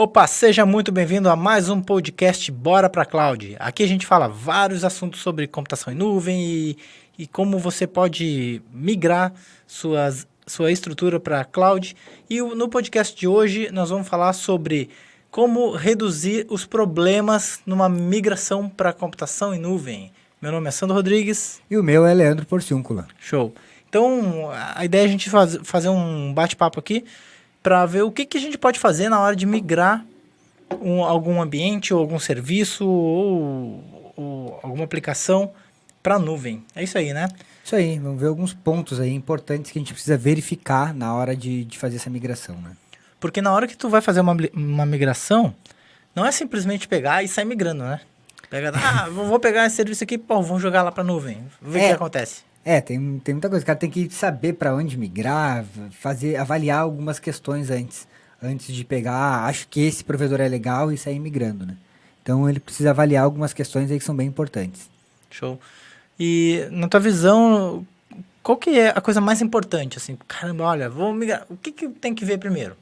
Opa, seja muito bem-vindo a mais um podcast Bora pra Cloud. Aqui a gente fala vários assuntos sobre computação em nuvem e como você pode migrar sua estrutura para cloud. E no podcast de hoje nós vamos falar sobre como reduzir os problemas numa migração para computação em nuvem. Meu nome é Sandro Rodrigues. E o meu é Leandro Porciúncula. Show. Então, a ideia é a gente fazer um bate-papo aqui para ver o que a gente pode fazer na hora de migrar algum ambiente ou algum serviço ou alguma aplicação para a nuvem. É isso aí, né? Isso aí, vamos ver alguns pontos aí importantes que a gente precisa verificar na hora de fazer essa migração, né? Porque na hora que tu vai fazer uma migração, não é simplesmente pegar e sair migrando, né? Vou pegar esse serviço aqui, vamos jogar lá para a nuvem, ver o que acontece. Tem muita coisa. O cara tem que saber para onde migrar, avaliar algumas questões antes de pegar, acho que esse provedor é legal e sair migrando, né? Então ele precisa avaliar algumas questões aí que são bem importantes. Show. E na tua visão, qual que é a coisa mais importante? Assim, caramba, olha, vou migrar. O que tem que ver primeiro?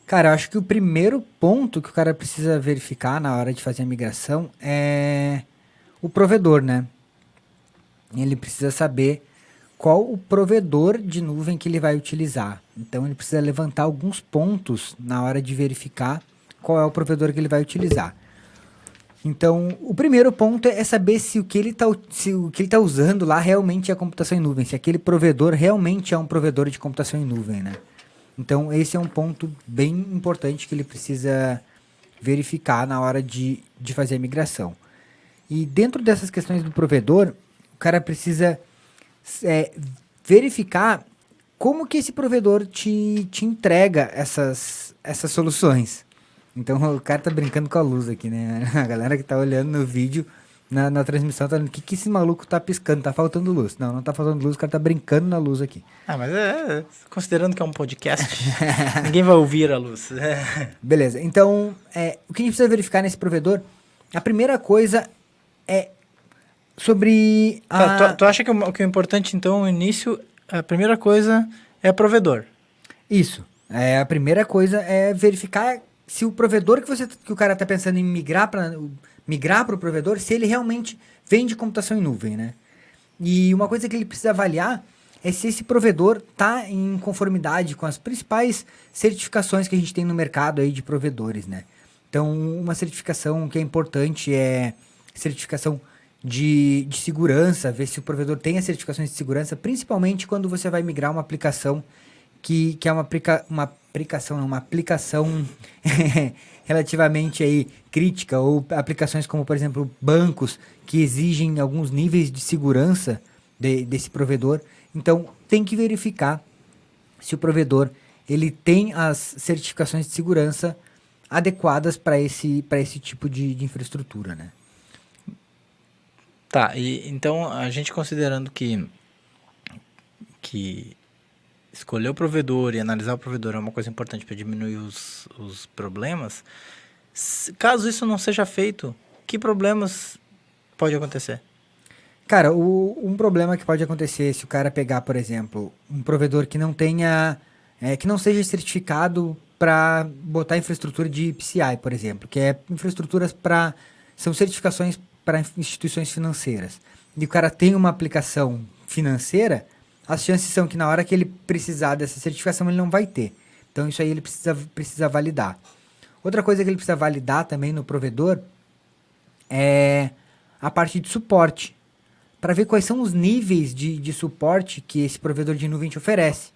Cara, eu acho que o primeiro ponto que o cara precisa verificar na hora de fazer a migração é o provedor, né? Ele precisa saber qual o provedor de nuvem que ele vai utilizar. Então, ele precisa levantar alguns pontos na hora de verificar qual é o provedor que ele vai utilizar. Então, o primeiro ponto é saber se o que ele está usando lá realmente é computação em nuvem, se aquele provedor realmente é um provedor de computação em nuvem, né? Então, esse é um ponto bem importante que ele precisa verificar na hora de fazer a migração. E dentro dessas questões do provedor, o cara precisa verificar como que esse provedor te entrega essas soluções. Então o cara tá brincando com a luz aqui, né? A galera que tá olhando no vídeo, na transmissão, tá falando, o que esse maluco tá piscando? Tá faltando luz. Não tá faltando luz, o cara tá brincando na luz aqui. Mas considerando que é um podcast, ninguém vai ouvir a luz. Beleza, então o que a gente precisa verificar nesse provedor, a primeira coisa é sobre Tu acha que o que é importante, então, no início, a primeira coisa é o provedor? Isso. A primeira coisa é verificar se o provedor que o cara está pensando em migrar para o provedor, se ele realmente vende computação em nuvem, né? E uma coisa que ele precisa avaliar é se esse provedor está em conformidade com as principais certificações que a gente tem no mercado aí de provedores, né? Então, uma certificação que é importante é certificação de segurança, ver se o provedor tem as certificações de segurança, principalmente quando você vai migrar uma aplicação que é uma aplicação relativamente aí crítica, ou aplicações como, por exemplo, bancos que exigem alguns níveis de segurança desse provedor. Então, tem que verificar se o provedor ele tem as certificações de segurança adequadas para esse tipo de infraestrutura, né? Tá, então a gente considerando que escolher o provedor e analisar o provedor é uma coisa importante para diminuir os problemas, caso isso não seja feito, que problemas pode acontecer? Cara, um problema que pode acontecer se o cara pegar, por exemplo, um provedor que não tenha, que não seja certificado para botar infraestrutura de PCI, por exemplo, que é são certificações para instituições financeiras, e o cara tem uma aplicação financeira, as chances são que na hora que ele precisar dessa certificação ele não vai ter. Então isso aí ele precisa validar. Outra coisa que ele precisa validar também no provedor é a parte de suporte, para ver quais são os níveis de suporte que esse provedor de nuvem te oferece.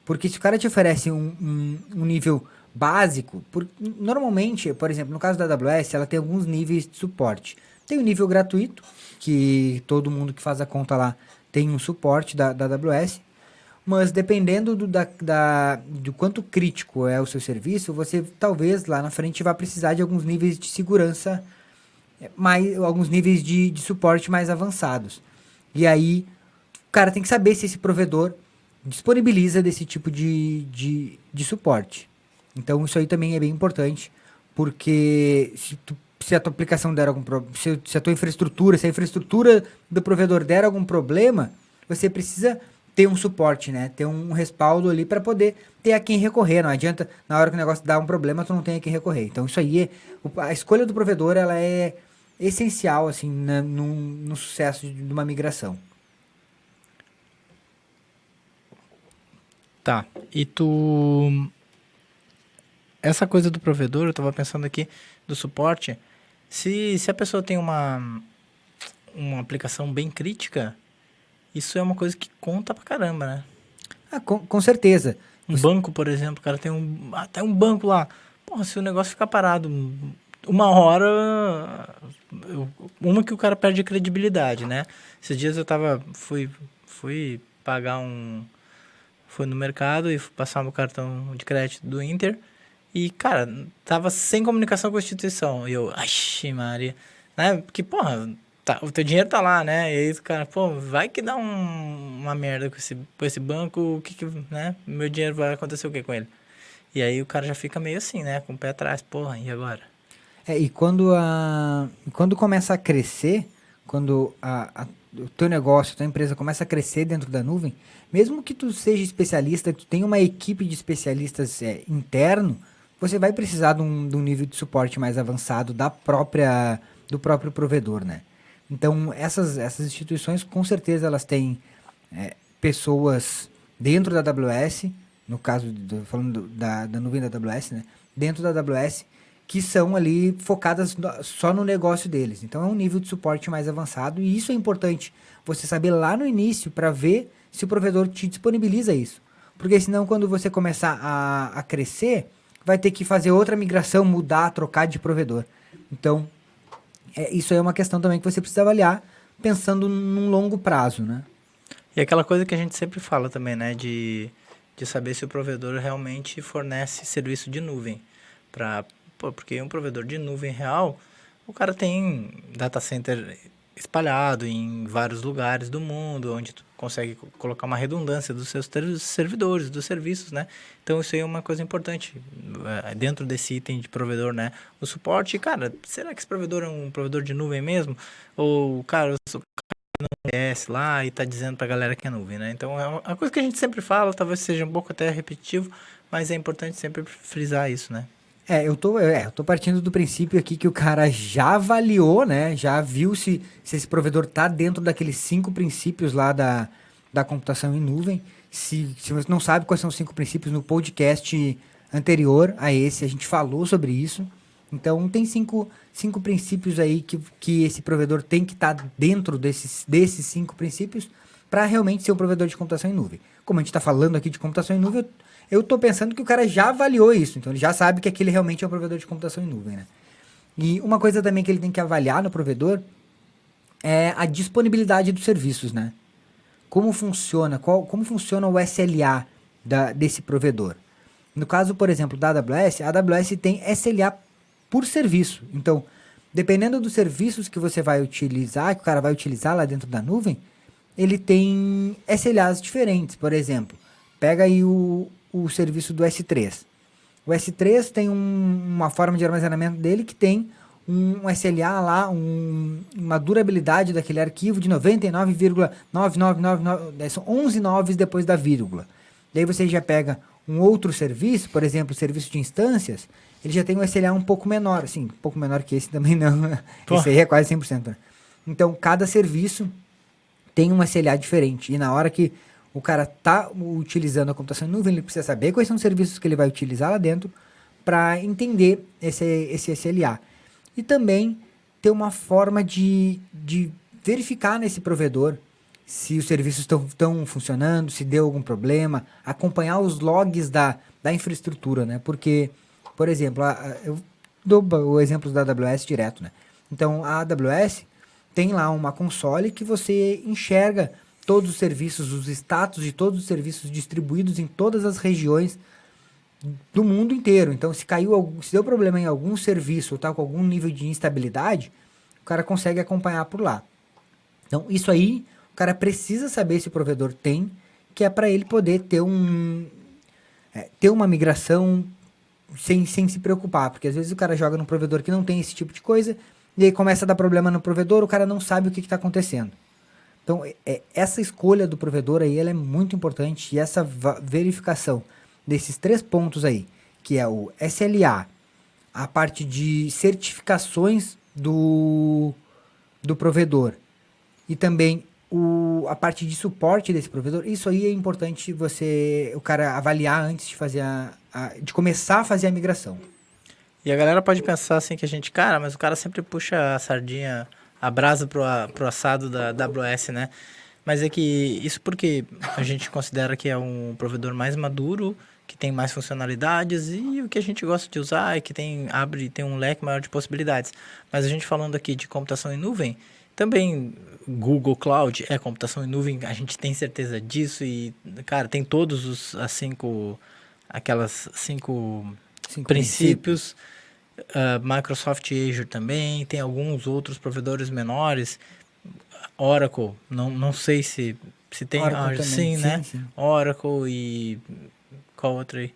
Porque se o cara te oferece um nível básico, normalmente, por exemplo, no caso da AWS, ela tem alguns níveis de suporte. Tem o nível gratuito, que todo mundo que faz a conta lá tem um suporte da AWS, mas dependendo do quanto crítico é o seu serviço, você talvez lá na frente vá precisar de alguns níveis de segurança, alguns níveis de suporte mais avançados. E aí, o cara tem que saber se esse provedor disponibiliza desse tipo de suporte. Então, isso aí também é bem importante, porque se a tua aplicação der algum problema, se a tua infraestrutura, se a infraestrutura do provedor der algum problema, você precisa ter um suporte, né? Ter um respaldo ali para poder ter a quem recorrer. Não adianta, na hora que o negócio dá um problema, tu não tem a quem recorrer. Então, isso aí, a escolha do provedor, ela é essencial, assim, no sucesso de uma migração. Tá. E tu... Essa coisa do provedor, eu tava pensando aqui, do suporte, se a pessoa tem uma aplicação bem crítica, isso é uma coisa que conta pra caramba, né? Ah, com certeza. Um banco, por exemplo, o cara tem até um banco lá. Porra, se o negócio ficar parado uma hora, uma que o cara perde credibilidade, né? Esses dias eu fui pagar fui no mercado e fui passar meu cartão de crédito do Inter e, cara, tava sem comunicação com a instituição. E eu, ai, Maria, né? Porque, porra, o teu dinheiro tá lá, né? E aí, cara, pô, vai que dá uma merda com esse banco, né? Meu dinheiro vai acontecer o que com ele? E aí o cara já fica meio assim, né? Com o pé atrás, porra, e agora? E quando começa a crescer, quando o teu negócio, a tua empresa começa a crescer dentro da nuvem, mesmo que tu seja especialista, que tu tenha uma equipe de especialistas interno, você vai precisar de um nível de suporte mais avançado do próprio provedor, né? Então, essas instituições, com certeza, elas têm pessoas dentro da AWS, no caso, falando da nuvem da AWS, né? Dentro da AWS, que são ali focadas só no negócio deles. Então, é um nível de suporte mais avançado e isso é importante você saber lá no início para ver se o provedor te disponibiliza isso. Porque senão, quando você começar a crescer, vai ter que fazer outra migração, mudar, trocar de provedor. Então, isso aí é uma questão também que você precisa avaliar pensando num longo prazo, né? E aquela coisa que a gente sempre fala também, né? De saber se o provedor realmente fornece serviço de nuvem. Porque um provedor de nuvem real, o cara tem data center espalhado em vários lugares do mundo, onde tu consegue colocar uma redundância dos seus servidores, dos serviços, né? Então, isso aí é uma coisa importante dentro desse item de provedor, né? O suporte, cara, será que esse provedor é um provedor de nuvem mesmo? Ou, cara, o conhece lá e tá dizendo pra galera que é nuvem, né? Então, é uma coisa que a gente sempre fala, talvez seja um pouco até repetitivo, mas é importante sempre frisar isso, né? Eu tô partindo do princípio aqui que o cara já avaliou, né? Já viu se esse provedor tá dentro daqueles 5 princípios lá da computação em nuvem. Se você não sabe quais são os 5 princípios, no podcast anterior a esse, a gente falou sobre isso. Então, tem cinco princípios aí que esse provedor tem que estar dentro desses 5 princípios para realmente ser um provedor de computação em nuvem. Como a gente está falando aqui de computação em nuvem, eu estou pensando que o cara já avaliou isso, então ele já sabe que aquele realmente é um provedor de computação em nuvem, né? E uma coisa também que ele tem que avaliar no provedor é a disponibilidade dos serviços, né? Como funciona, como funciona o SLA desse provedor. No caso, por exemplo, da AWS, a AWS tem SLA por serviço. Então, dependendo dos serviços que você vai utilizar, que o cara vai utilizar lá dentro da nuvem, ele tem SLAs diferentes. Por exemplo, pega aí o serviço do S3. O S3 tem uma forma de armazenamento dele que tem um SLA lá, uma durabilidade daquele arquivo de 99,9999, são 11 noves depois da vírgula. Daí você já pega um outro serviço, por exemplo, o serviço de instâncias, ele já tem um SLA um pouco menor, assim, um pouco menor que esse também não, esse aí é quase 100%. Né? Então, cada serviço tem um SLA diferente, e na hora que o cara tá utilizando a computação em nuvem, ele precisa saber quais são os serviços que ele vai utilizar lá dentro para entender esse SLA. E também ter uma forma de verificar nesse provedor se os serviços estão funcionando, se deu algum problema, acompanhar os logs da infraestrutura, né? Porque, por exemplo, eu dou o exemplo da AWS direto, né? Então, a AWS tem lá uma console que você enxerga todos os serviços, os status de todos os serviços distribuídos em todas as regiões do mundo inteiro. Então, se deu problema em algum serviço ou tá com algum nível de instabilidade, o cara consegue acompanhar por lá. Então, isso aí, o cara precisa saber se o provedor tem, que é para ele poder ter uma migração sem se preocupar, porque às vezes o cara joga num provedor que não tem esse tipo de coisa, e aí começa a dar problema no provedor, o cara não sabe o que está acontecendo. Então, essa escolha do provedor aí, ela é muito importante, e essa verificação desses 3 pontos aí, que é o SLA, a parte de certificações do provedor e também a parte de suporte desse provedor, isso aí é importante o cara avaliar antes de fazer de começar a fazer a migração. E a galera pode pensar assim que a gente, cara, mas o cara sempre puxa a sardinha, a brasa pro assado da AWS, né? Mas é que isso porque a gente considera que é um provedor mais maduro, que tem mais funcionalidades e o que a gente gosta de usar e que tem um leque maior de possibilidades. Mas a gente falando aqui de computação em nuvem, também Google Cloud é computação em nuvem, a gente tem certeza disso e, cara, tem todos aquelas cinco princípios. Microsoft Azure também, tem alguns outros provedores menores. Oracle, não sei se tem. Oracle Sim, também, né? sim. Oracle e qual outra aí?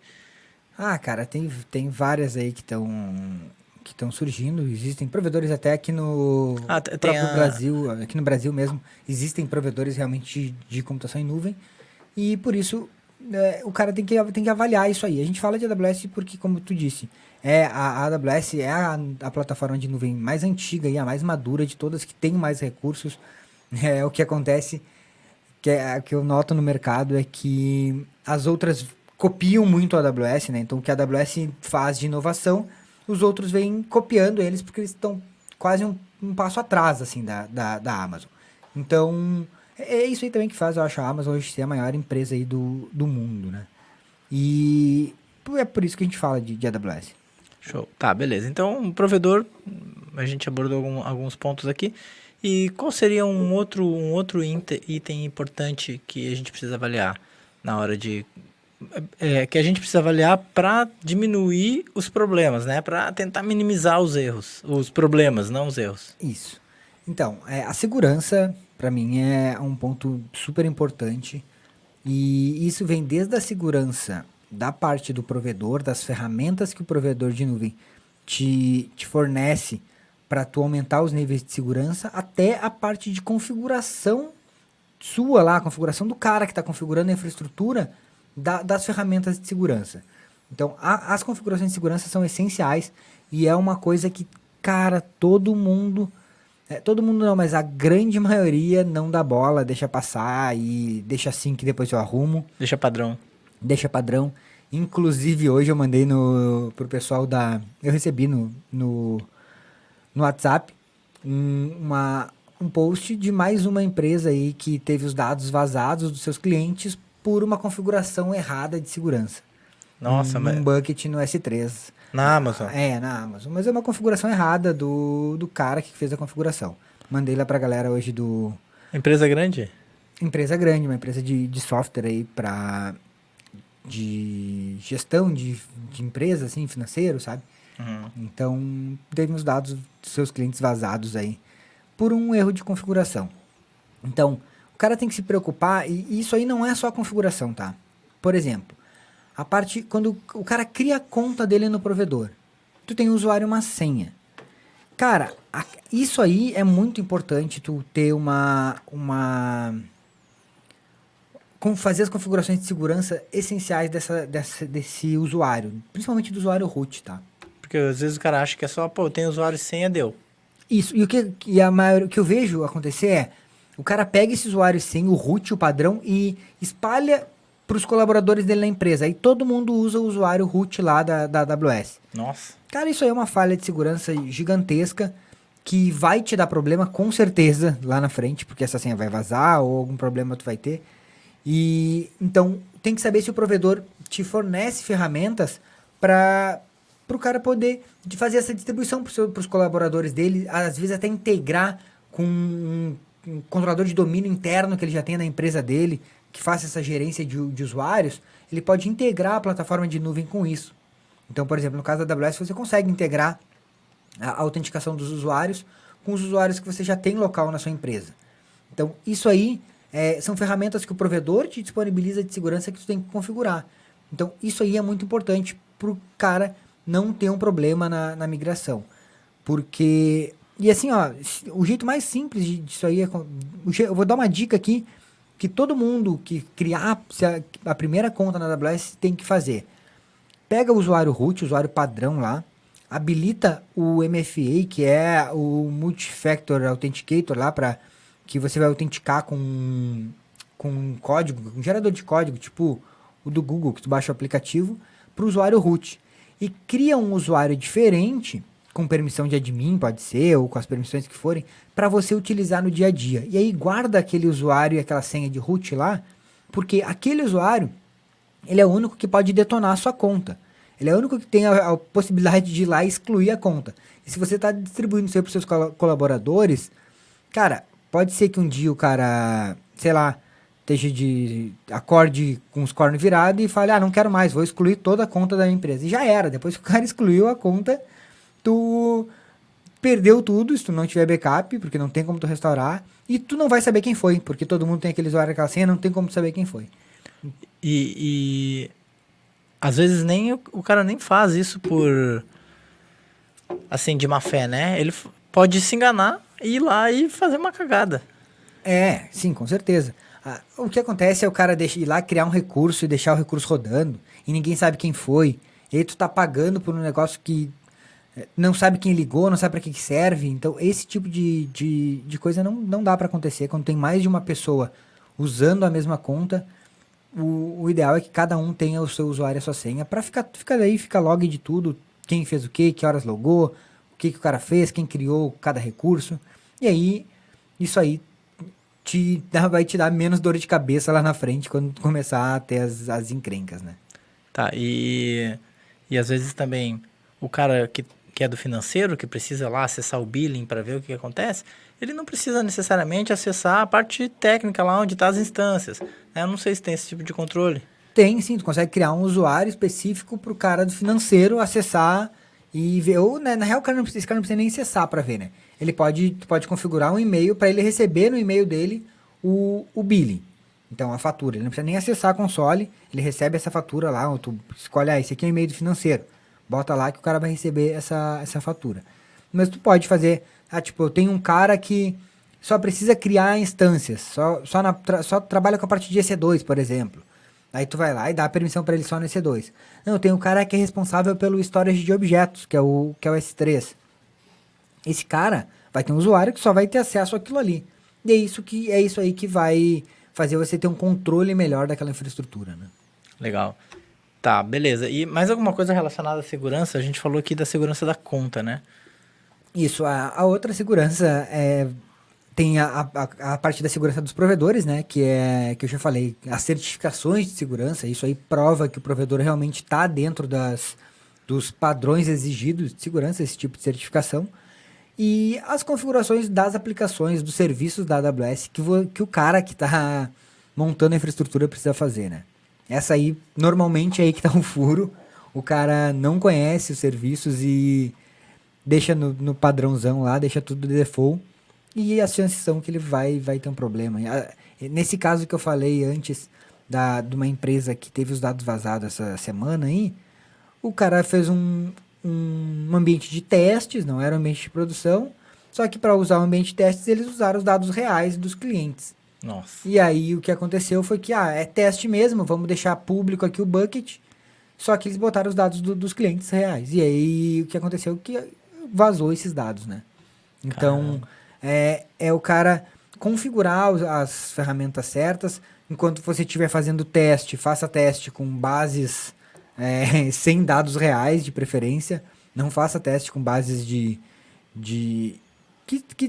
Cara, tem várias aí que estão surgindo. Existem provedores até aqui no próprio Brasil, aqui no Brasil mesmo, existem provedores realmente de computação em nuvem. E por isso o cara tem que avaliar isso aí. A gente fala de AWS porque, como tu disse, a AWS é a plataforma de nuvem mais antiga e a mais madura de todas, que tem mais recursos. O que acontece, que eu noto no mercado, é que as outras copiam muito a AWS, né? Então, o que a AWS faz de inovação, os outros vêm copiando eles porque eles estão quase um passo atrás, assim, da Amazon. Então, é isso aí também que faz, eu acho, a Amazon hoje ser a maior empresa aí do mundo, né? E é por isso que a gente fala de AWS. Show. Tá, beleza. Então, um provedor, a gente abordou alguns pontos aqui. E qual seria um outro item importante que a gente precisa avaliar na hora de... que a gente precisa avaliar para diminuir os problemas, né? Para tentar minimizar os erros, os problemas, não os erros. Isso. Então, a segurança, para mim, é um ponto super importante. E isso vem desde a segurança da parte do provedor, das ferramentas que o provedor de nuvem te fornece para tu aumentar os níveis de segurança, até a parte de configuração sua lá, a configuração do cara que está configurando a infraestrutura das ferramentas de segurança. Então, as configurações de segurança são essenciais e é uma coisa que, cara, todo mundo não, mas a grande maioria não dá bola, deixa passar e deixa assim que depois eu arrumo. Deixa padrão. Deixa padrão. Inclusive, hoje eu mandei pro pessoal eu recebi no WhatsApp um post de mais uma empresa aí que teve os dados vazados dos seus clientes por uma configuração errada de segurança. Nossa, mas... Um bucket no S3. Na Amazon? Na Amazon. Mas é uma configuração errada do cara que fez a configuração. Mandei lá pra galera hoje Empresa grande? Empresa grande, uma empresa de software aí de gestão de empresa, assim, financeiro, sabe? Uhum. Então, teve os dados dos seus clientes vazados aí por um erro de configuração. Então, o cara tem que se preocupar, e isso aí não é só a configuração, tá? Por exemplo, a parte quando o cara cria a conta dele no provedor, tu tem um usuário e uma senha. Cara, isso aí é muito importante, tu ter fazer as configurações de segurança essenciais desse usuário, principalmente do usuário root, tá? Porque às vezes o cara acha que é só, tem usuário e senha, deu. Isso, e o que eu vejo acontecer é, o cara pega esse usuário e senha, o root, o padrão, e espalha para os colaboradores dele na empresa. Aí todo mundo usa o usuário root lá da AWS. Nossa. Cara, isso aí é uma falha de segurança gigantesca que vai te dar problema com certeza lá na frente, porque essa senha vai vazar ou algum problema tu vai ter. E então tem que saber se o provedor te fornece ferramentas para o cara poder fazer essa distribuição para os colaboradores dele, às vezes até integrar com um controlador de domínio interno que ele já tem na empresa dele, que faça essa gerência de usuários, ele pode integrar a plataforma de nuvem com isso. Então, por exemplo, no caso da AWS, você consegue integrar a autenticação dos usuários com os usuários que você já tem local na sua empresa. Então, isso aí são ferramentas que o provedor te disponibiliza de segurança que você tem que configurar. Então, isso aí é muito importante para o cara não ter um problema na migração. Porque E assim, ó, o jeito mais simples disso aí eu vou dar uma dica aqui que todo mundo que criar a primeira conta na AWS tem que fazer. Pega o usuário root, o usuário padrão lá, habilita o MFA, que é o Multifactor Authenticator lá, para que você vai autenticar com um código, um gerador de código, tipo o do Google, que tu baixa o aplicativo, para o usuário root. E cria um usuário diferente, com permissão de admin, pode ser, ou com as permissões que forem, para você utilizar no dia a dia. E aí guarda aquele usuário e aquela senha de root lá, porque aquele usuário, ele é o único que pode detonar a sua conta. Ele é o único que tem a possibilidade de ir lá e excluir a conta. E se você está distribuindo isso aí para os seus colaboradores, cara, pode ser que um dia o cara, sei lá, acorde com os cornos virados e fale, não quero mais, vou excluir toda a conta da minha empresa. E já era, depois que o cara excluiu a conta, tu perdeu tudo, se tu não tiver backup, porque não tem como tu restaurar, e tu não vai saber quem foi, porque todo mundo tem aquele usuário, aquela senha, não tem como tu saber quem foi. E às vezes nem o cara nem faz isso por, assim, de má fé, né? Ele pode se enganar e ir lá e fazer uma cagada. Sim, com certeza. O que acontece é o cara ir lá criar um recurso e deixar o recurso rodando, e ninguém sabe quem foi, e aí tu tá pagando por um negócio que não sabe quem ligou, não sabe para que serve. Então, esse tipo de coisa não dá para acontecer. Quando tem mais de uma pessoa usando a mesma conta, o ideal é que cada um tenha o seu usuário e a sua senha para fica log de tudo, quem fez o quê, que horas logou, o que o cara fez, quem criou cada recurso. E aí, isso aí vai te dar menos dor de cabeça lá na frente quando começar a ter as encrencas, né? Tá, e às vezes também o cara que é do financeiro, que precisa lá acessar o billing para ver o que acontece, ele não precisa necessariamente acessar a parte técnica lá onde tá as instâncias, né? Eu não sei se tem esse tipo de controle. Tem, sim, tu consegue criar um usuário específico pro cara do financeiro acessar e ver, ou né, na real esse cara não precisa nem acessar para ver, né? Tu pode configurar um e-mail para ele receber no e-mail dele o billing. Então, a fatura. Ele não precisa nem acessar a console, ele recebe essa fatura lá, ou tu escolhe, esse aqui é o e-mail do financeiro. Bota lá que o cara vai receber essa fatura. Mas tu pode fazer, eu tenho um cara que só precisa criar instâncias, só trabalha com a parte de EC2, por exemplo. Aí tu vai lá e dá a permissão para ele só no EC2. Não, tem um cara que é responsável pelo storage de objetos, que é o S3. Esse cara vai ter um usuário que só vai ter acesso àquilo ali. E é isso aí que vai fazer você ter um controle melhor daquela infraestrutura, né? Legal. Tá, beleza. E mais alguma coisa relacionada à segurança? A gente falou aqui da segurança da conta, né? Isso, a outra segurança tem a parte da segurança dos provedores, né? Que eu já falei, as certificações de segurança. Isso aí prova que o provedor realmente está dentro dos padrões exigidos de segurança, esse tipo de certificação. E as configurações das aplicações, dos serviços da AWS que o cara que está montando a infraestrutura precisa fazer, né? Essa aí, normalmente, é aí que tá um furo. O cara não conhece os serviços e deixa no padrãozão lá, deixa tudo de default. E as chances são que ele vai ter um problema. Nesse caso que eu falei antes, de uma empresa que teve os dados vazados essa semana aí, o cara fez um ambiente de testes, não era um ambiente de produção, só que para usar o ambiente de testes, eles usaram os dados reais dos clientes. Nossa. E aí o que aconteceu foi que, é teste mesmo, vamos deixar público aqui o bucket, só que eles botaram os dados dos clientes reais. E aí o que aconteceu é que vazou esses dados, né? Então, é o cara configurar as ferramentas certas, enquanto você estiver fazendo teste, faça teste com bases sem dados reais, de preferência. Não faça teste com bases que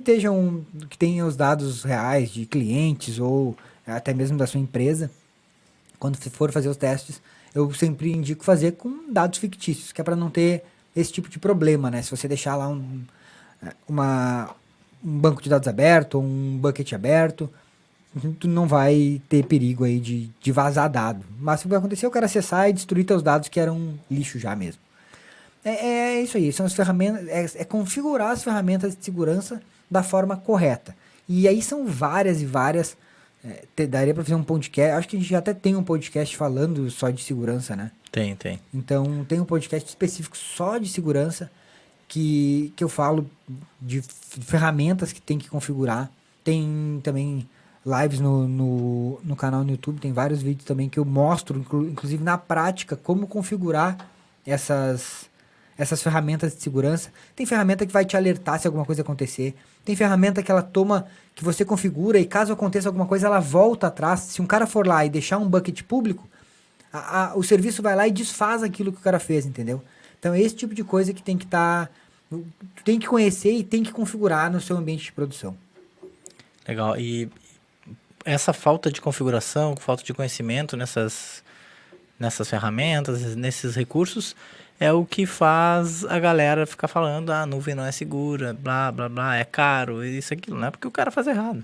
tenham os dados reais de clientes ou até mesmo da sua empresa. Quando você for fazer os testes, eu sempre indico fazer com dados fictícios, que é para não ter esse tipo de problema, né? Se você deixar lá um banco de dados aberto ou um bucket aberto, tu não vai ter perigo aí de vazar dado. Mas o que vai acontecer é o cara acessar e destruir teus dados que eram lixo já mesmo. É isso aí, são as ferramentas, configurar as ferramentas de segurança da forma correta. E aí são várias e várias, daria para fazer um podcast, acho que a gente já até tem um podcast falando só de segurança, né? Tem. Então tem um podcast específico só de segurança, que eu falo de ferramentas que tem que configurar. Tem também lives no canal no YouTube, tem vários vídeos também que eu mostro, inclusive na prática, como configurar essas ferramentas de segurança. Tem ferramenta que vai te alertar se alguma coisa acontecer. Tem ferramenta que ela toma, que você configura e caso aconteça alguma coisa, ela volta atrás. Se um cara for lá e deixar um bucket público, o serviço vai lá e desfaz aquilo que o cara fez, entendeu? Então é esse tipo de coisa que tem que estar... tem que conhecer e tem que configurar no seu ambiente de produção. Legal. E essa falta de configuração, falta de conhecimento nessas ferramentas, nesses recursos, é o que faz a galera ficar falando, a nuvem não é segura, blá, blá, blá, é caro, isso, aquilo. Não é porque o cara faz errado.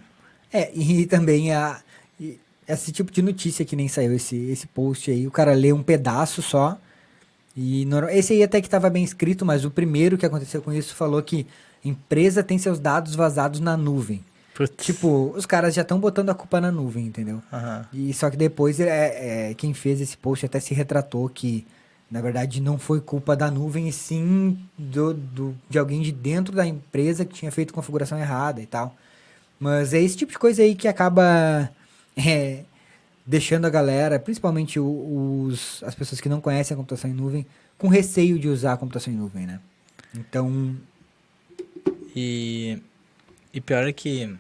E também esse tipo de notícia que nem saiu, esse post aí, o cara lê um pedaço só, e esse aí até que estava bem escrito, mas o primeiro que aconteceu com isso falou que empresa tem seus dados vazados na nuvem. Putz. Tipo, os caras já estão botando a culpa na nuvem, entendeu? Uhum. E só que depois quem fez esse post até se retratou que, na verdade, não foi culpa da nuvem, e sim de alguém de dentro da empresa que tinha feito configuração errada e tal. Mas é esse tipo de coisa aí que acaba deixando a galera, principalmente as pessoas que não conhecem a computação em nuvem, com receio de usar a computação em nuvem, né? Então... E pior é que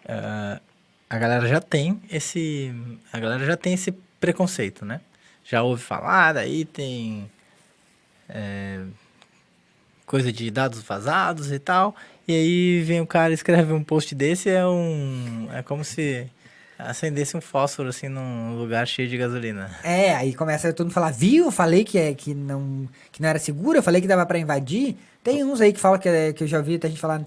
a galera já tem esse preconceito, né? Já ouve falar, daí tem coisa de dados vazados e tal, e aí vem o cara e escreve um post desse, é como se acendesse um fósforo assim num lugar cheio de gasolina. Aí começa todo mundo a falar, viu? Eu falei que não era seguro, eu falei que dava pra invadir. Tem uns aí que falam que eu já ouvi a gente falar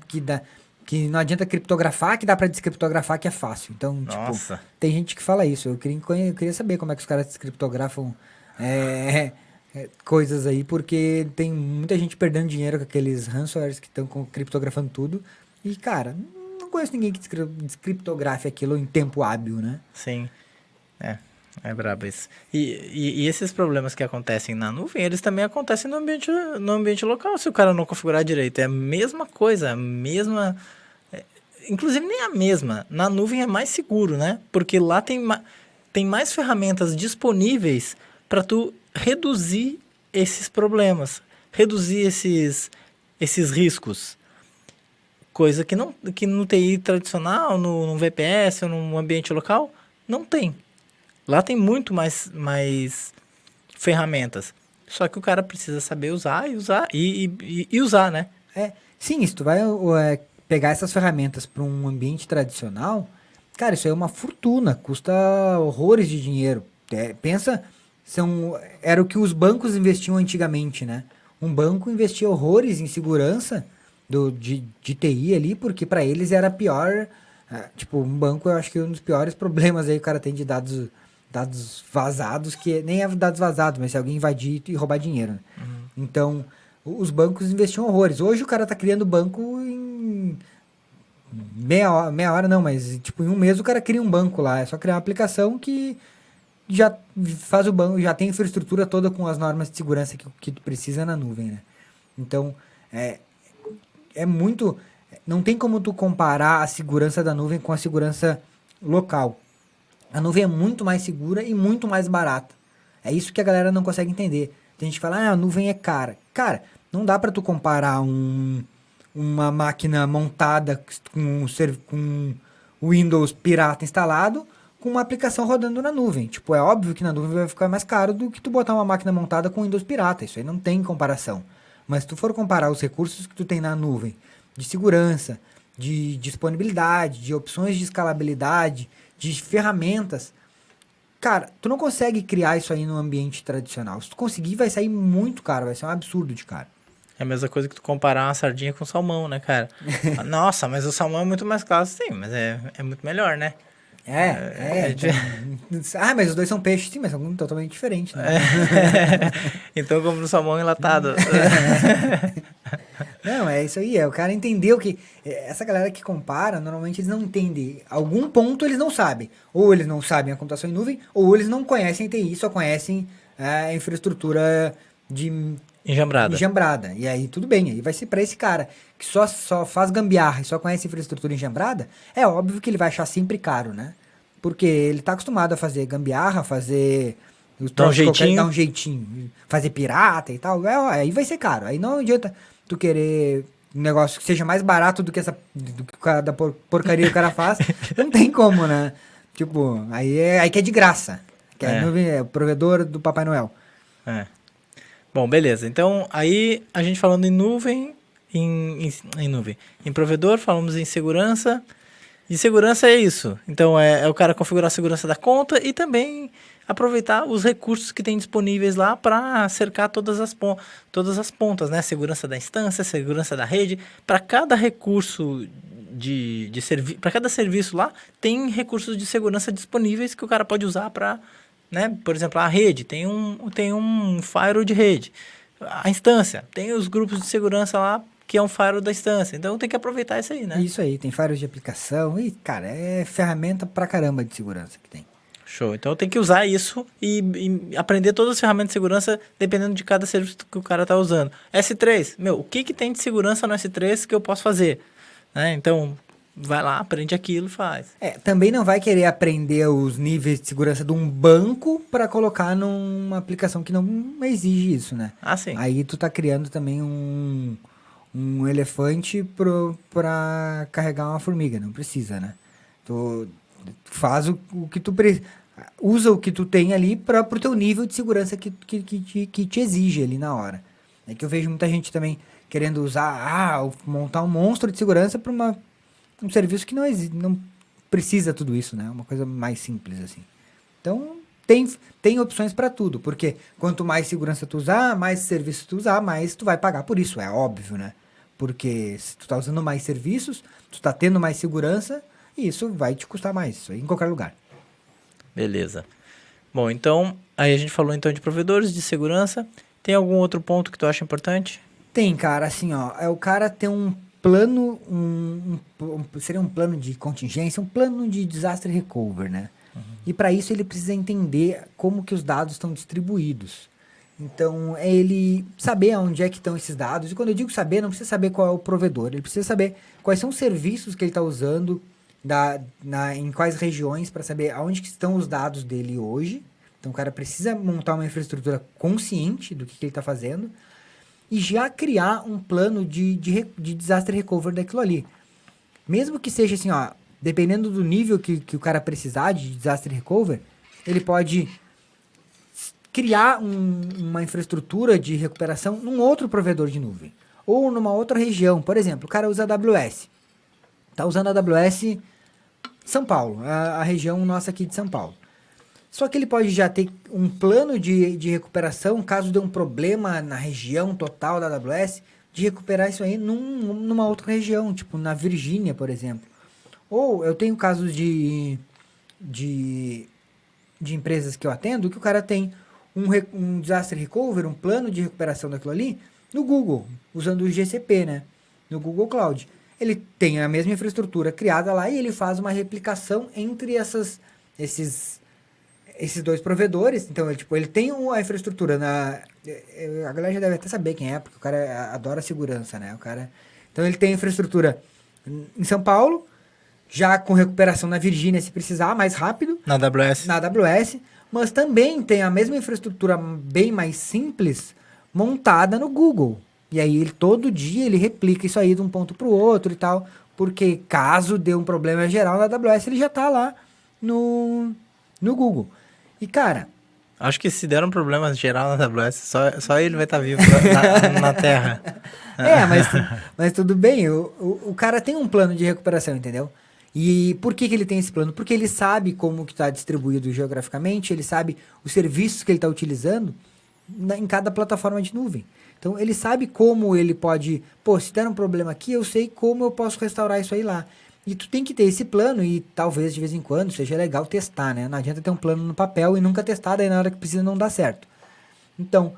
que não adianta criptografar, que dá pra descriptografar, que é fácil. Então, Nossa. tipo, tem gente que fala isso. Eu queria saber como é que os caras descriptografam coisas aí, porque tem muita gente perdendo dinheiro com aqueles ransomwares que estão criptografando tudo. E, cara, não conheço ninguém que descriptografe aquilo em tempo hábil, né? Sim. É brabo isso. E esses problemas que acontecem na nuvem, eles também acontecem no ambiente local, se o cara não configurar direito. É a mesma coisa, a mesma... inclusive nem a mesma. Na nuvem é mais seguro, né? Porque lá tem mais ferramentas disponíveis para tu reduzir esses problemas, reduzir esses riscos. Coisa que no TI tradicional, no VPS ou no ambiente local, não tem. Lá tem muito mais ferramentas. Só que o cara precisa saber usar e usar, né? Sim, se tu vai pegar essas ferramentas para um ambiente tradicional, cara, isso aí é uma fortuna, custa horrores de dinheiro. Pensa, era o que os bancos investiam antigamente, né? Um banco investia horrores em segurança de TI ali, porque para eles era pior. Tipo, um banco, eu acho que um dos piores problemas aí que o cara tem de dados vazados, que nem é dados vazados, mas se alguém invadir e roubar dinheiro. Né? Uhum. Então, os bancos investiam horrores. Hoje o cara tá criando banco em meia hora não, mas tipo em um mês o cara cria um banco lá. É só criar uma aplicação que já faz o banco, já tem a infraestrutura toda com as normas de segurança que tu precisa na nuvem, né? Então, é muito... Não tem como tu comparar a segurança da nuvem com a segurança local. A nuvem é muito mais segura e muito mais barata. É isso que a galera não consegue entender. Tem gente que fala, a nuvem é cara. Cara, não dá pra tu comparar uma máquina montada com Windows pirata instalado com uma aplicação rodando na nuvem. Tipo, é óbvio que na nuvem vai ficar mais caro do que tu botar uma máquina montada com Windows pirata. Isso aí não tem comparação. Mas se tu for comparar os recursos que tu tem na nuvem, de segurança, de disponibilidade, de opções de escalabilidade, de ferramentas, cara, tu não consegue criar isso aí no ambiente tradicional. Se tu conseguir, vai sair muito caro, vai ser um absurdo de caro. É a mesma coisa que tu comparar uma sardinha com salmão, né, cara? Nossa, mas o salmão é muito mais caro. Sim, mas é muito melhor, né? Mas os dois são peixes, sim, mas são totalmente diferentes, né? Então compra o salmão enlatado. Não, é isso aí, o cara entendeu que essa galera que compara, normalmente eles não entendem. Algum ponto eles não sabem. Ou eles não sabem a computação em nuvem, ou eles não conhecem TI, só conhecem a infraestrutura de Enjambrada. enjambrada. E aí tudo bem, aí vai ser para esse cara que só faz gambiarra e só conhece infraestrutura enjambrada, é óbvio que ele vai achar sempre caro, né? Porque ele tá acostumado a fazer gambiarra, fazer os Dá um troços jeitinho. dar um jeitinho, fazer pirata e tal, aí vai ser caro. Aí não adianta tu querer um negócio que seja mais barato do que do que o cara, da porcaria que o cara faz, não tem como, né? Tipo, aí que é de graça. Que é o provedor do Papai Noel. É. Bom, beleza. Então, aí a gente falando em nuvem, em nuvem. Em provedor, falamos em segurança. E segurança é isso. Então, é o cara configurar a segurança da conta e também aproveitar os recursos que tem disponíveis lá para cercar todas as pontas, né? Segurança da instância, segurança da rede. Para cada recurso para cada serviço lá, tem recursos de segurança disponíveis que o cara pode usar para, né? Por exemplo, a rede tem um firewall de rede. A instância tem os grupos de segurança lá, que é um firewall da instância. Então tem que aproveitar isso aí, né? Isso aí, tem firewall de aplicação e, cara, é ferramenta pra caramba de segurança que tem. Show. Então tem que usar isso e aprender todas as ferramentas de segurança dependendo de cada serviço que o cara está usando. S3, o que tem de segurança no S3 que eu posso fazer? Né? Então, vai lá, aprende aquilo e faz. Também não vai querer aprender os níveis de segurança de um banco para colocar numa aplicação que não exige isso, né? Ah, sim. Aí tu tá criando também um elefante pra carregar uma formiga, não precisa, né? Tu faz o que tu usa o que tu tem ali pro teu nível de segurança que te exige ali na hora. É que eu vejo muita gente também querendo usar, montar um monstro de segurança para um serviço que não precisa tudo isso, né? Uma coisa mais simples assim. Então, tem opções para tudo, porque quanto mais segurança tu usar, mais serviço tu usar, mais tu vai pagar por isso, é óbvio, né? Porque se tu tá usando mais serviços, tu tá tendo mais segurança, e isso vai te custar mais, isso aí em qualquer lugar. Beleza. Bom, então, aí a gente falou então de provedores, de segurança. Tem algum outro ponto que tu acha importante? Tem, cara, assim, ó, é o cara ter um plano, seria um plano de contingência, um plano de disaster recovery, né? E para isso ele precisa entender como que os dados estão distribuídos. Então, é ele saber onde é que estão esses dados. E quando eu digo saber, não precisa saber qual é o provedor. Ele precisa saber quais são os serviços que ele está usando, em quais regiões, para saber aonde que estão os dados dele hoje. Então, o cara precisa montar uma infraestrutura consciente do que ele está fazendo e já criar um plano de disaster recovery daquilo ali. Mesmo que seja assim, ó, dependendo do nível que o cara precisar de disaster recovery, ele pode criar uma infraestrutura de recuperação num outro provedor de nuvem. Ou numa outra região. Por exemplo, o cara usa AWS. Está usando a AWS São Paulo, a região nossa aqui de São Paulo. Só que ele pode já ter um plano de recuperação, caso dê um problema na região total da AWS, de recuperar isso aí numa outra região, tipo na Virgínia, por exemplo. Ou eu tenho casos de empresas que eu atendo, que o cara tem um disaster recovery, um plano de recuperação daquilo ali, no Google, usando o GCP, né? No Google Cloud. Ele tem a mesma infraestrutura criada lá e ele faz uma replicação entre esses dois provedores. Então, ele tem a infraestrutura a galera já deve até saber quem é, porque o cara adora segurança, né? Então, ele tem infraestrutura em São Paulo, já com recuperação na Virgínia, se precisar, mais rápido. Na AWS. Mas também tem a mesma infraestrutura bem mais simples montada no Google. E aí, todo dia, ele replica isso aí de um ponto para o outro e tal, porque caso dê um problema geral na AWS, ele já está lá no Google. E, cara... Acho que se der um problema geral na AWS, só ele vai estar vivo na Terra. Mas tudo bem, o cara tem um plano de recuperação, entendeu? E por que ele tem esse plano? Porque ele sabe como que está distribuído geograficamente, ele sabe os serviços que ele está utilizando em cada plataforma de nuvem. Então, ele sabe como ele pode... se der um problema aqui, eu sei como eu posso restaurar isso aí lá. E tu tem que ter esse plano e talvez de vez em quando seja legal testar, né? Não adianta ter um plano no papel e nunca testar, daí na hora que precisa não dá certo. Então,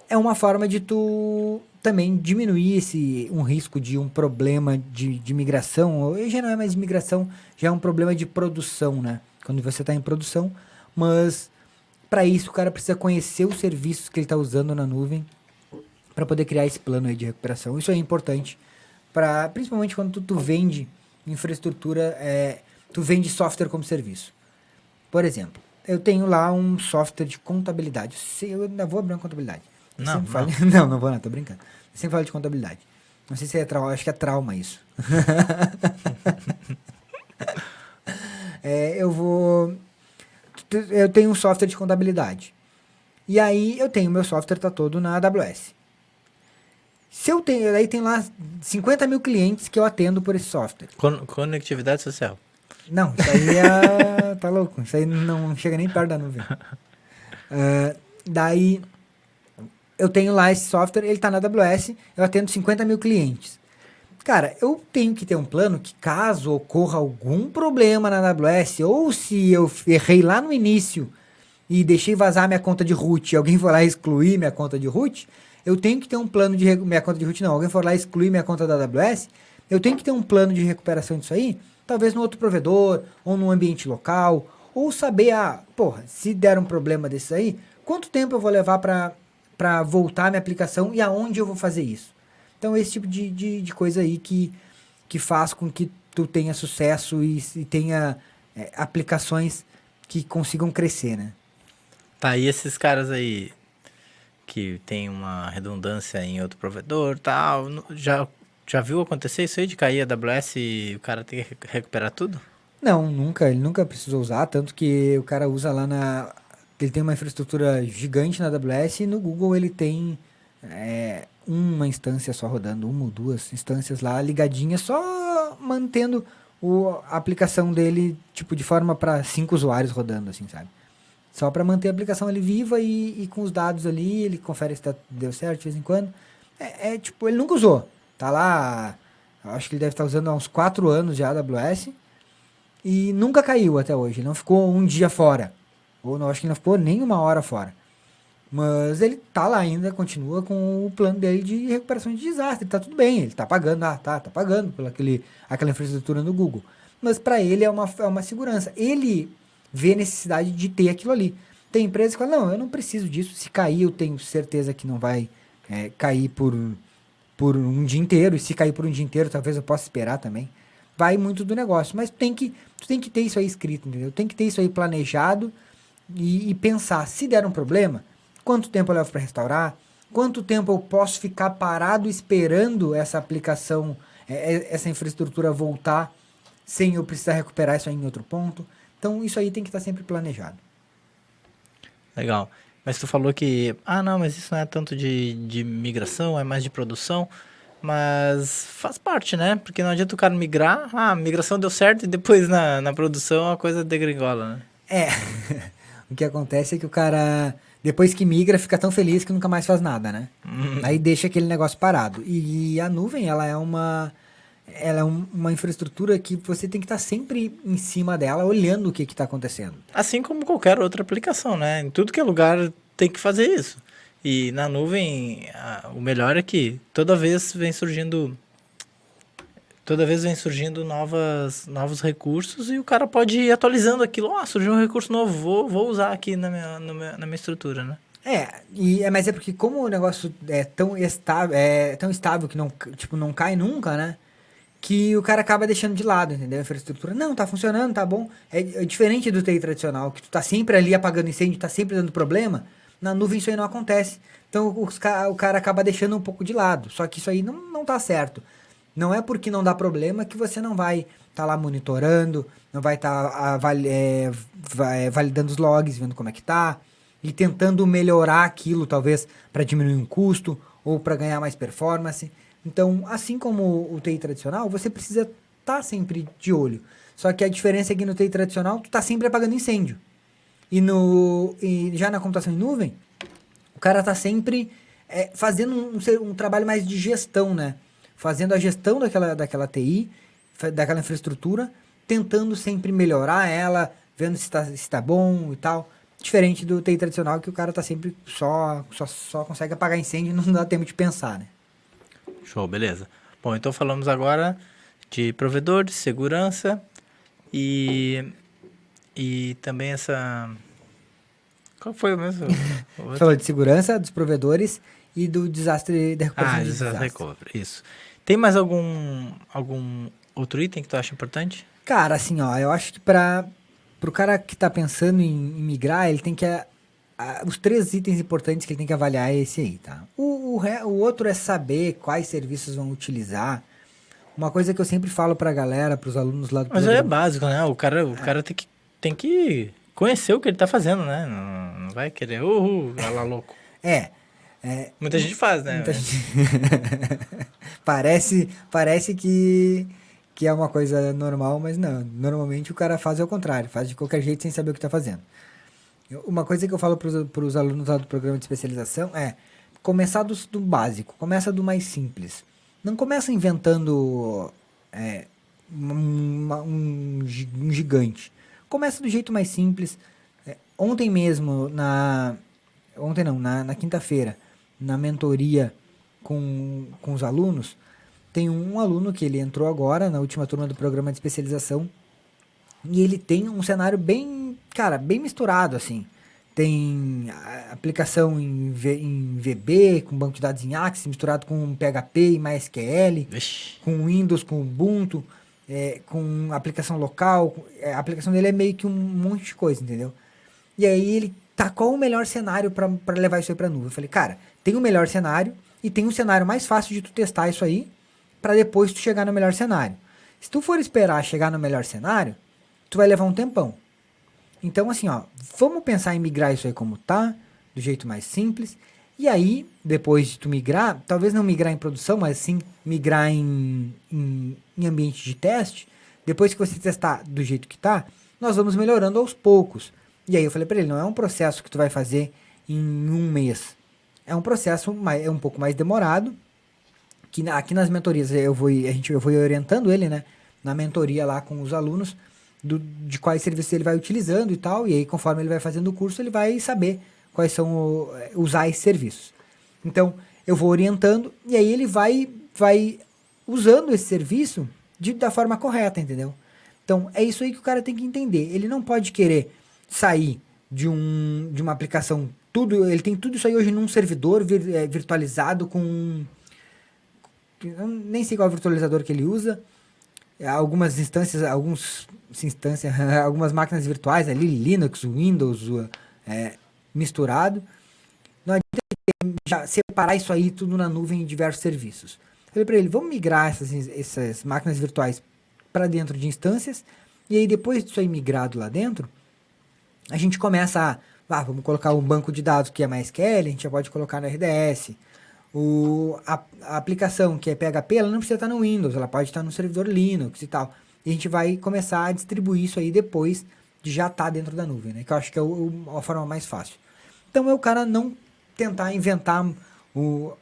é uma forma de tu também diminuir um risco de um problema de migração. Ou já não é mais de migração, já é um problema de produção, né? Quando você está em produção. Mas, para isso, o cara precisa conhecer os serviços que ele está usando na nuvem para poder criar esse plano aí de recuperação. Isso é importante, principalmente quando tu vende infraestrutura, tu vende software como serviço. Por exemplo, eu tenho lá um software de contabilidade. Eu ainda vou abrir uma contabilidade. Não. Não vou não, tô brincando. Eu sempre falo de contabilidade. Não sei se é trauma, acho que é trauma isso. Eu tenho um software de contabilidade. E aí eu tenho, meu software tá todo na AWS. Aí tem lá 50 mil clientes que eu atendo por esse software. Conectividade social. Não, isso aí tá louco. Isso aí não chega nem perto da nuvem. Daí eu tenho lá esse software, ele tá na AWS, eu atendo 50 mil clientes. Cara, eu tenho que ter um plano que caso ocorra algum problema na AWS, ou se eu errei lá no início e deixei vazar minha conta de root e alguém for lá excluir minha conta de root, eu tenho que ter um plano de... Minha conta de root não, alguém for lá excluir minha conta da AWS, eu tenho que ter um plano de recuperação disso aí, talvez no outro provedor, ou no ambiente local, ou saber, se der um problema desse aí, quanto tempo eu vou levar para voltar a minha aplicação e aonde eu vou fazer isso. Então, esse tipo de coisa aí que faz com que tu tenha sucesso e tenha aplicações que consigam crescer, né? Tá, e esses caras aí que tem uma redundância em outro provedor e tal, já viu acontecer isso aí de cair a AWS e o cara ter que recuperar tudo? Não, ele nunca precisou usar, tanto que o cara usa lá ele tem uma infraestrutura gigante na AWS e no Google ele tem uma instância só rodando, uma ou duas instâncias lá ligadinhas, só mantendo a aplicação dele, tipo, de forma para 5 usuários rodando, assim, sabe? Só para manter a aplicação ali viva e com os dados ali, ele confere se deu certo de vez em quando. Tipo, ele nunca usou. Tá lá, eu acho que ele deve estar usando há uns 4 anos já a AWS e nunca caiu até hoje. Ele não ficou um dia fora. Ou não, acho que ele não ficou nem 1 hora fora. Mas ele tá lá ainda, continua com o plano dele de recuperação de desastre. Tá tudo bem, ele tá pagando, tá pagando por aquela infraestrutura no Google. Mas para ele é uma segurança. Ele vê necessidade de ter aquilo ali. Tem empresas que falam, não, eu não preciso disso. Se cair, eu tenho certeza que não vai cair por um dia inteiro. E se cair por um dia inteiro, talvez eu possa esperar também. Vai muito do negócio. Mas tu tem que ter isso aí escrito, entendeu? Tem que ter isso aí planejado e pensar, se der um problema, quanto tempo eu levo para restaurar? Quanto tempo eu posso ficar parado esperando essa aplicação, essa infraestrutura voltar, sem eu precisar recuperar isso aí em outro ponto? Então, isso aí tem que estar sempre planejado. Legal. Mas tu falou que, não, mas isso não é tanto de migração, é mais de produção. Mas faz parte, né? Porque não adianta o cara migrar, a migração deu certo e depois na produção a coisa degringola, né? O que acontece é que o cara, depois que migra, fica tão feliz que nunca mais faz nada, né? Aí deixa aquele negócio parado. E a nuvem, ela é uma infraestrutura que você tem que estar sempre em cima dela, olhando o que está acontecendo. Assim como qualquer outra aplicação, né? Em tudo que é lugar tem que fazer isso. E na nuvem, o melhor é que toda vez vem surgindo novos recursos e o cara pode ir atualizando aquilo. Surgiu um recurso novo, vou usar aqui na minha estrutura, né? Mas é porque como o negócio é tão estável que não cai nunca, né? Que o cara acaba deixando de lado, entendeu? A infraestrutura, não, tá funcionando, tá bom. É diferente do TI tradicional, que tu tá sempre ali apagando incêndio, tá sempre dando problema. Na nuvem isso aí não acontece. Então o cara acaba deixando um pouco de lado. Só que isso aí não tá certo. Não é porque não dá problema que você não vai estar lá monitorando, não vai estar validando os logs, vendo como é que tá, e tentando melhorar aquilo, talvez, para diminuir um custo ou para ganhar mais performance. Então, assim como o TI tradicional, você precisa estar sempre de olho. Só que a diferença é que no TI tradicional, tu tá sempre apagando incêndio. E já na computação em nuvem, o cara tá sempre fazendo um trabalho mais de gestão, né? Fazendo a gestão daquela TI, daquela infraestrutura, tentando sempre melhorar ela, vendo se tá bom e tal. Diferente do TI tradicional, que o cara tá sempre só consegue apagar incêndio e não dá tempo de pensar, né? Show, beleza. Bom, então falamos agora de provedor, de segurança e também essa... Qual foi o mesmo? Falou de segurança, dos provedores e do desastre, da recuperação de Disaster desastre. Recovery, isso. Tem mais algum outro item que tu acha importante? Cara, assim, ó, eu acho que pro cara que tá pensando em migrar, ele tem que... os 3 itens importantes que ele tem que avaliar é esse aí, tá? O outro é saber quais serviços vão utilizar. Uma coisa que eu sempre falo pra galera, pros alunos lá do Mas aí é programa... básico, né? O cara tem que conhecer o que ele tá fazendo, né? Não vai querer, vai lá louco. É, Muita gente faz, né? muita gente... parece que é uma coisa normal, mas não. Normalmente o cara faz ao contrário, faz de qualquer jeito sem saber o que tá fazendo. Uma coisa que eu falo pros alunos lá do programa de especialização é começar do básico, começa do mais simples. Não começa inventando um gigante. Começa do jeito mais simples. Ontem mesmo, ontem não, na quinta-feira, na mentoria com os alunos, tem um aluno que ele entrou agora, na última turma do programa de especialização, e ele tem um cenário bem, cara, bem misturado, assim. Tem aplicação em VB, com banco de dados em Axis, misturado com PHP e MySQL, Vixe. com Windows, com Ubuntu, com aplicação local. A aplicação dele é meio que um monte de coisa, entendeu? E aí ele tá, qual o melhor cenário para levar isso aí pra nuvem? Eu falei, cara, tem o melhor cenário e tem um cenário mais fácil de tu testar isso aí para depois tu chegar no melhor cenário. Se tu for esperar chegar no melhor cenário, tu vai levar um tempão. Então, assim, ó, vamos pensar em migrar isso aí como tá, do jeito mais simples. E aí, depois de tu migrar, talvez não migrar em produção, mas sim migrar em ambiente de teste. Depois que você testar do jeito que tá, nós vamos melhorando aos poucos. E aí eu falei pra ele, não é um processo que tu vai fazer em um mês. É um processo um pouco mais demorado, que aqui nas mentorias eu vou orientando ele, né, na mentoria lá com os alunos, de quais serviços ele vai utilizando e tal, e aí conforme ele vai fazendo o curso, ele vai saber quais são, usar esses serviços. Então, eu vou orientando, e aí ele vai usando esse serviço da forma correta, entendeu? Então, é isso aí que o cara tem que entender. Ele não pode querer sair de uma aplicação, ele tem tudo isso aí hoje num servidor virtualizado com... Eu nem sei qual é o virtualizador que ele usa, algumas algumas máquinas virtuais ali, Linux, Windows, misturado. Não adianta já separar isso aí tudo na nuvem em diversos serviços. Eu falei para ele, vamos migrar essas máquinas virtuais para dentro de instâncias, e aí depois disso aí migrado lá dentro, a gente começa vamos colocar um banco de dados que é MySQL, a gente já pode colocar no RDS. A aplicação que é PHP, ela não precisa estar no Windows, ela pode estar no servidor Linux e tal. E a gente vai começar a distribuir isso aí depois de já estar dentro da nuvem, né? Que eu acho que é a forma mais fácil. Então é o cara não tentar inventar,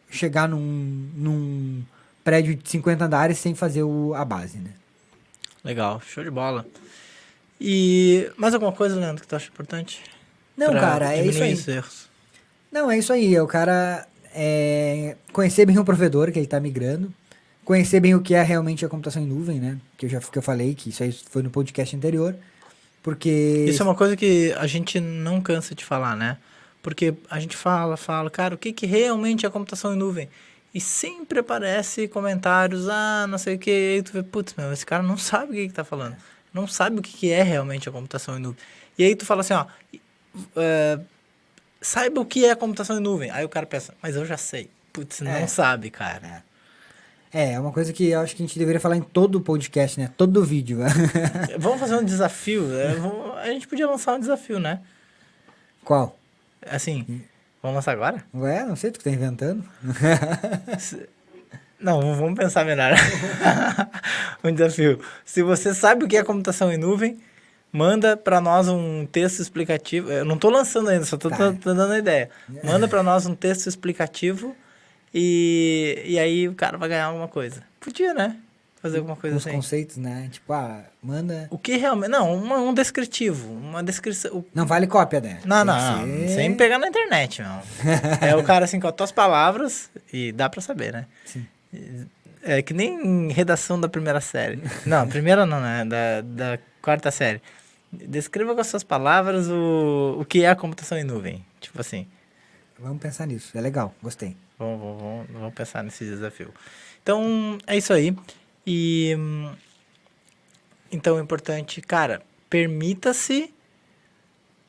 chegar num prédio de 50 andares sem fazer a base, né? Legal, show de bola. E mais alguma coisa, Leandro, que tu acha importante? Não, cara, é isso aí. Esses erros. Não, é isso aí. É o cara conhecer bem o provedor que ele está migrando, conhecer bem o que é realmente a computação em nuvem, né? Que eu falei, que isso aí foi no podcast anterior. Porque... Isso é uma coisa que a gente não cansa de falar, né? Porque a gente fala, cara, o que realmente é a computação em nuvem? E sempre aparece comentários, não sei o que, e aí tu vê, putz, esse cara não sabe o que tá falando. Não sabe o que é realmente a computação em nuvem. E aí tu fala assim, saiba o que é a computação em nuvem. Aí o cara pensa, mas eu já sei. Putz, não sabe, cara. É uma coisa que eu acho que a gente deveria falar em todo o podcast, né? Todo vídeo. Vamos fazer um desafio. A gente podia lançar um desafio, né? Qual? Assim, vamos lançar agora? Ué, não sei, tu que tá inventando. Não, vamos pensar melhor. Um desafio. Se você sabe o que é computação em nuvem, manda para nós um texto explicativo. Eu não tô lançando ainda, só tô dando a ideia. Manda para nós um texto explicativo e aí o cara vai ganhar alguma coisa. Podia, né? Fazer alguma coisa assim. Os conceitos, né? Tipo, manda... O que realmente... Não, um descritivo. Uma descrição... Não vale cópia, né? Não. Sem pegar na internet, não. É o cara assim com as tuas palavras e dá pra saber, né? Sim. É que nem redação da primeira série. Não, primeira não, né? Da quarta série. Descreva com as suas palavras o que é a computação em nuvem. Tipo assim. Vamos pensar nisso. É legal, gostei. Vamos pensar nesse desafio. Então, é isso aí. E, então, é importante, cara, permita-se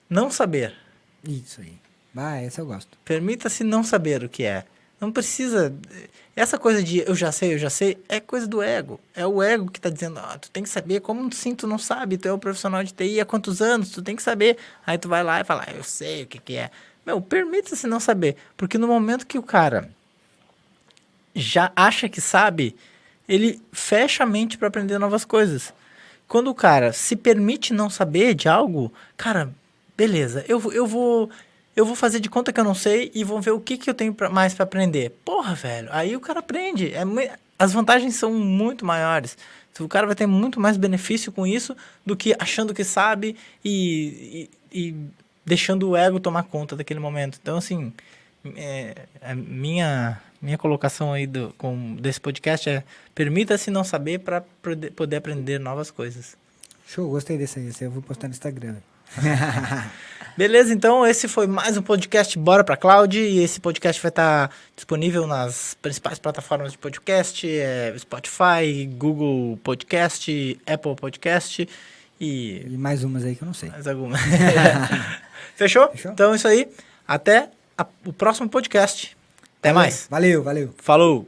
não saber. Isso aí. Ah, essa eu gosto. Permita-se não saber o que é. Não precisa... Essa coisa de eu já sei, é coisa do ego. É o ego que tá dizendo, tu tem que saber. Como sim, tu não sabe? Tu é um profissional de TI há quantos anos? Tu tem que saber. Aí tu vai lá e fala, eu sei o que é. Meu, permita-se não saber. Porque no momento que o cara já acha que sabe, ele fecha a mente para aprender novas coisas. Quando o cara se permite não saber de algo, cara, beleza, eu vou fazer de conta que eu não sei e vou ver o que eu tenho mais para aprender. Porra, velho, aí o cara aprende. As vantagens são muito maiores. O cara vai ter muito mais benefício com isso do que achando que sabe e deixando o ego tomar conta daquele momento. Então, assim, a minha colocação aí desse podcast é: permita-se não saber para poder aprender novas coisas. Show, gostei desse aí. Esse eu vou postar no Instagram. Beleza, então esse foi mais um podcast Bora Pra Cloud, e esse podcast vai estar disponível nas principais plataformas de podcast, Spotify, Google Podcast, Apple Podcast E mais umas aí que eu não sei. mais algumas. Fechou? Fechou? Então é isso aí. Até o próximo podcast. Até mais. Valeu, valeu. Falou!